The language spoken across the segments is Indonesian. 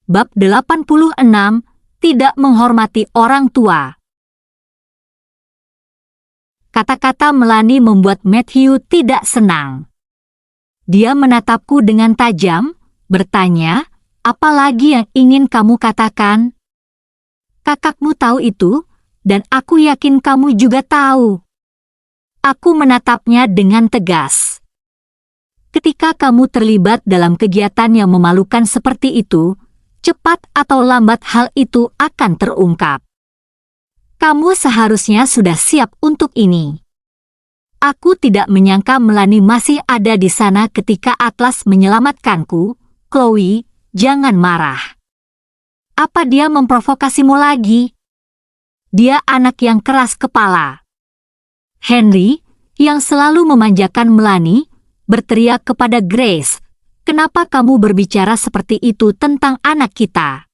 Bab 86, Tidak menghormati orang tua. Kata-kata Melanie membuat Matthew tidak senang. Dia menatapku dengan tajam, bertanya, "Apa lagi yang ingin kamu katakan?" "Kakakmu tahu itu, dan aku yakin kamu juga tahu." Aku menatapnya dengan tegas. "Ketika kamu terlibat dalam kegiatan yang memalukan seperti itu, cepat atau lambat hal itu akan terungkap. Kamu seharusnya sudah siap untuk ini." Aku tidak menyangka Melanie masih ada di sana ketika Atlas menyelamatkanku. "Chloe, jangan marah. Apa dia memprovokasimu lagi?" "Dia anak yang keras kepala." Henry, yang selalu memanjakan Melanie, berteriak kepada Grace, "Kenapa kamu berbicara seperti itu tentang anak kita?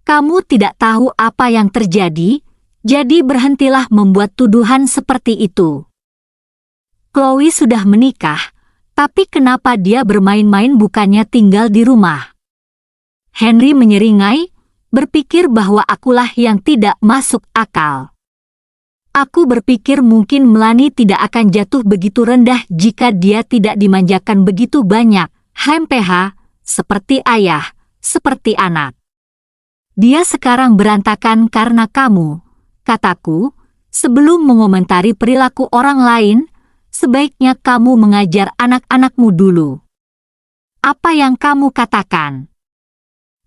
Kamu tidak tahu apa yang terjadi, jadi berhentilah membuat tuduhan seperti itu. Chloe sudah menikah, tapi kenapa dia bermain-main bukannya tinggal di rumah?" Henry menyeringai, berpikir bahwa akulah yang tidak masuk akal. Aku berpikir mungkin Melanie tidak akan jatuh begitu rendah jika dia tidak dimanjakan begitu banyak. HMPH, seperti ayah, seperti anak. "Dia sekarang berantakan karena kamu," kataku, "sebelum mengomentari perilaku orang lain, sebaiknya kamu mengajar anak-anakmu dulu." "Apa yang kamu katakan?"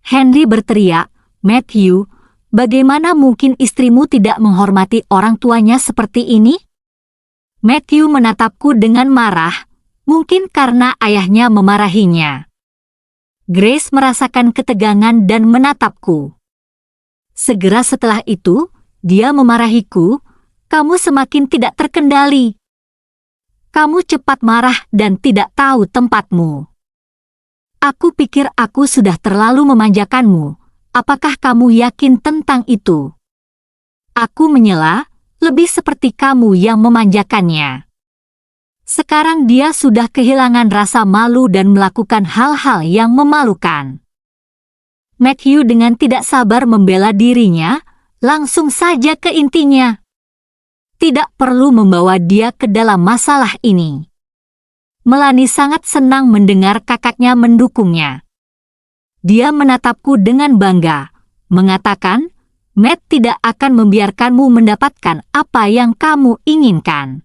Henry berteriak, "Matthew, bagaimana mungkin istrimu tidak menghormati orang tuanya seperti ini?" Matthew menatapku dengan marah, mungkin karena ayahnya memarahinya. Grace merasakan ketegangan dan menatapku. Segera setelah itu, dia memarahiku, "Kamu semakin tidak terkendali. Kamu cepat marah dan tidak tahu tempatmu. Aku pikir aku sudah terlalu memanjakanmu. Apakah kamu yakin tentang itu?" Aku menyela, "Lebih seperti kamu yang memanjakannya." Sekarang dia sudah kehilangan rasa malu dan melakukan hal-hal yang memalukan. Matthew dengan tidak sabar membela dirinya, langsung saja ke intinya. Tidak perlu membawa dia ke dalam masalah ini. Melanie sangat senang mendengar kakaknya mendukungnya. Dia menatapku dengan bangga, mengatakan, "Matt tidak akan membiarkanmu mendapatkan apa yang kamu inginkan."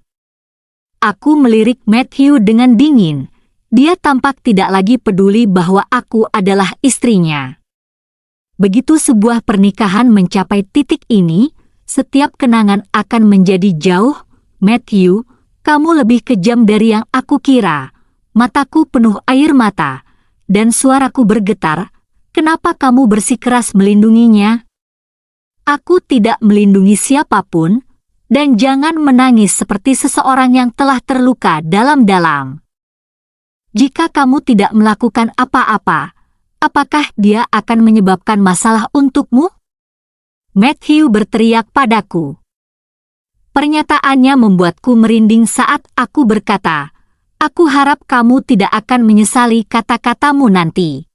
Aku melirik Matthew dengan dingin. Dia tampak tidak lagi peduli bahwa aku adalah istrinya. Begitu sebuah pernikahan mencapai titik ini, setiap kenangan akan menjadi jauh. "Matthew, kamu lebih kejam dari yang aku kira." Mataku penuh air mata, dan suaraku bergetar. "Kenapa kamu bersikeras melindunginya?" "Aku tidak melindungi siapapun, dan jangan menangis seperti seseorang yang telah terluka dalam-dalam. Jika kamu tidak melakukan apa-apa, apakah dia akan menyebabkan masalah untukmu?" Matthew berteriak padaku. Pernyataannya membuatku merinding saat aku berkata, "Aku harap kamu tidak akan menyesali kata-katamu nanti."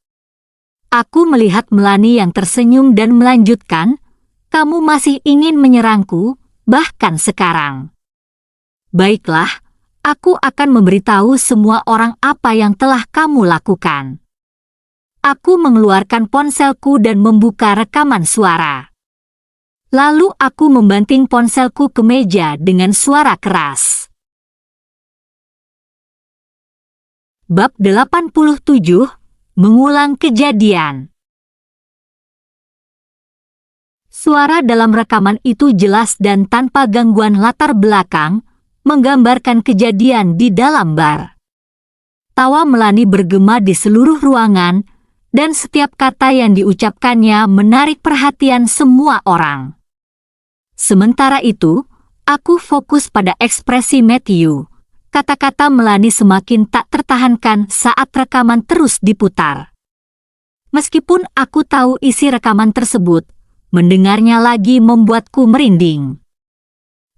Aku melihat Melanie yang tersenyum dan melanjutkan, "Kamu masih ingin menyerangku, bahkan sekarang. Baiklah, aku akan memberitahu semua orang apa yang telah kamu lakukan." Aku mengeluarkan ponselku dan membuka rekaman suara. Lalu aku membanting ponselku ke meja dengan suara keras. Bab 87, Mengulang kejadian. Suara dalam rekaman itu jelas dan tanpa gangguan latar belakang, menggambarkan kejadian di dalam bar. Tawa Melanie bergema di seluruh ruangan, dan setiap kata yang diucapkannya menarik perhatian semua orang. Sementara itu, aku fokus pada ekspresi Matthew. Kata-kata Melanie semakin tak tertahankan saat rekaman terus diputar. Meskipun aku tahu isi rekaman tersebut, mendengarnya lagi membuatku merinding.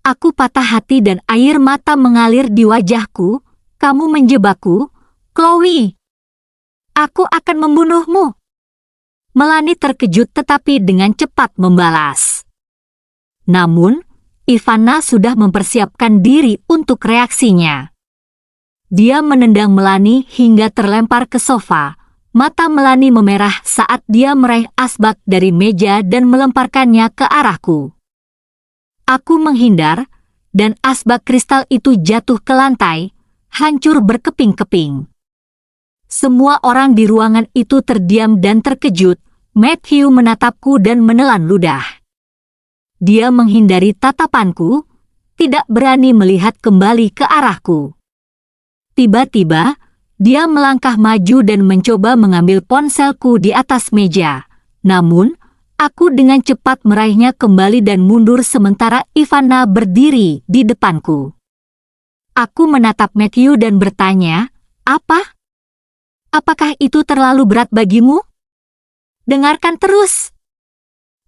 Aku patah hati dan air mata mengalir di wajahku. "Kamu menjebakku, Chloe. Aku akan membunuhmu." Melanie terkejut tetapi dengan cepat membalas. Namun, Ivana sudah mempersiapkan diri untuk reaksinya. Dia menendang Melanie hingga terlempar ke sofa. Mata Melanie memerah saat dia meraih asbak dari meja dan melemparkannya ke arahku. Aku menghindar, dan asbak kristal itu jatuh ke lantai, hancur berkeping-keping. Semua orang di ruangan itu terdiam dan terkejut. Matthew menatapku dan menelan ludah. Dia menghindari tatapanku, tidak berani melihat kembali ke arahku. Tiba-tiba, dia melangkah maju dan mencoba mengambil ponselku di atas meja. Namun, aku dengan cepat meraihnya kembali dan mundur sementara Ivana berdiri di depanku. Aku menatap Matthew dan bertanya, "Apa? Apakah itu terlalu berat bagimu? Dengarkan terus."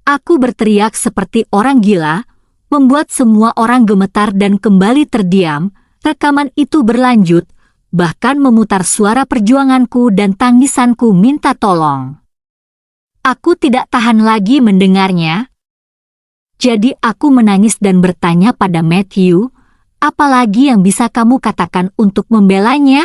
Aku berteriak seperti orang gila, membuat semua orang gemetar dan kembali terdiam. Rekaman itu berlanjut, bahkan memutar suara perjuanganku dan tangisanku minta tolong. Aku tidak tahan lagi mendengarnya. Jadi aku menangis dan bertanya pada Matthew, "Apalagi yang bisa kamu katakan untuk membelanya?"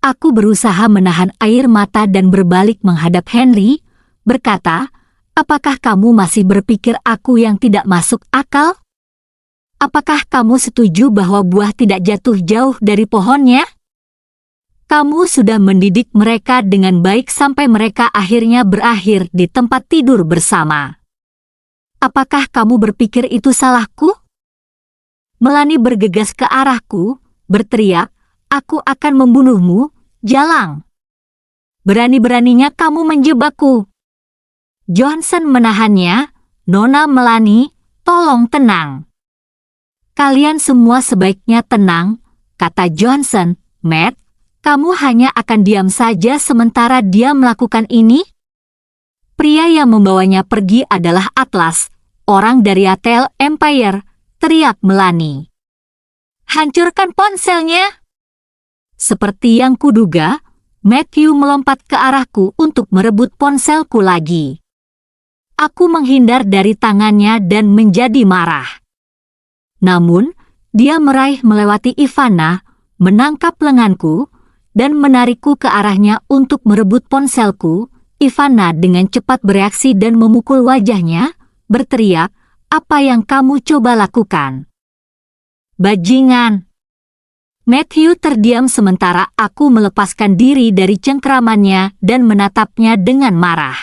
Aku berusaha menahan air mata dan berbalik menghadap Henry, berkata, "Apakah kamu masih berpikir aku yang tidak masuk akal? Apakah kamu setuju bahwa buah tidak jatuh jauh dari pohonnya? Kamu sudah mendidik mereka dengan baik sampai mereka akhirnya berakhir di tempat tidur bersama. Apakah kamu berpikir itu salahku?" Melanie bergegas ke arahku, berteriak, "Aku akan membunuhmu, Jalang. Berani-beraninya kamu menjebakku." Johnson menahannya. "Nona Melanie, tolong tenang." "Kalian semua sebaiknya tenang," kata Johnson. "Matt, kamu hanya akan diam saja sementara dia melakukan ini?" "Pria yang membawanya pergi adalah Atlas, orang dari Atel Empire," teriak Melanie. "Hancurkan ponselnya!" Seperti yang kuduga, Matthew melompat ke arahku untuk merebut ponselku lagi. Aku menghindar dari tangannya dan menjadi marah. Namun, dia meraih melewati Ivana, menangkap lenganku, dan menarikku ke arahnya untuk merebut ponselku. Ivana dengan cepat bereaksi dan memukul wajahnya, berteriak, "Apa yang kamu coba lakukan? Bajingan!" Matthew terdiam sementara aku melepaskan diri dari cengkeramannya dan menatapnya dengan marah.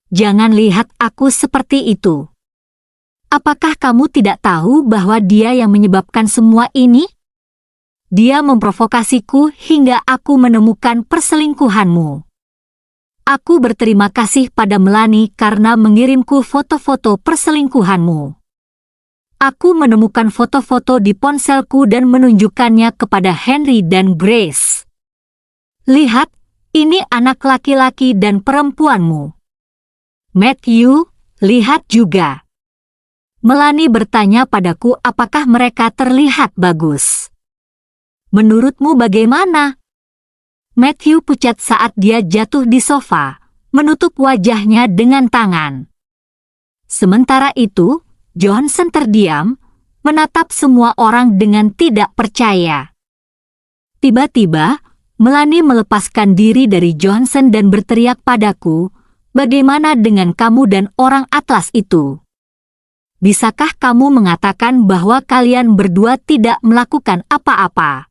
"Jangan lihat aku seperti itu. Apakah kamu tidak tahu bahwa dia yang menyebabkan semua ini? Dia memprovokasiku hingga aku menemukan perselingkuhanmu. Aku berterima kasih pada Melanie karena mengirimku foto-foto perselingkuhanmu. Aku menemukan foto-foto di ponselku dan menunjukkannya kepada Henry dan Grace. Lihat, ini anak laki-laki dan perempuanmu. Matthew, lihat juga." Melanie bertanya padaku apakah mereka terlihat bagus. "Menurutmu bagaimana?" Matthew pucat saat dia jatuh di sofa, menutup wajahnya dengan tangan. Sementara itu, Johnson terdiam, menatap semua orang dengan tidak percaya. Tiba-tiba, Melanie melepaskan diri dari Johnson dan berteriak padaku, "Bagaimana dengan kamu dan orang Atlas itu? Bisakah kamu mengatakan bahwa kalian berdua tidak melakukan apa-apa?"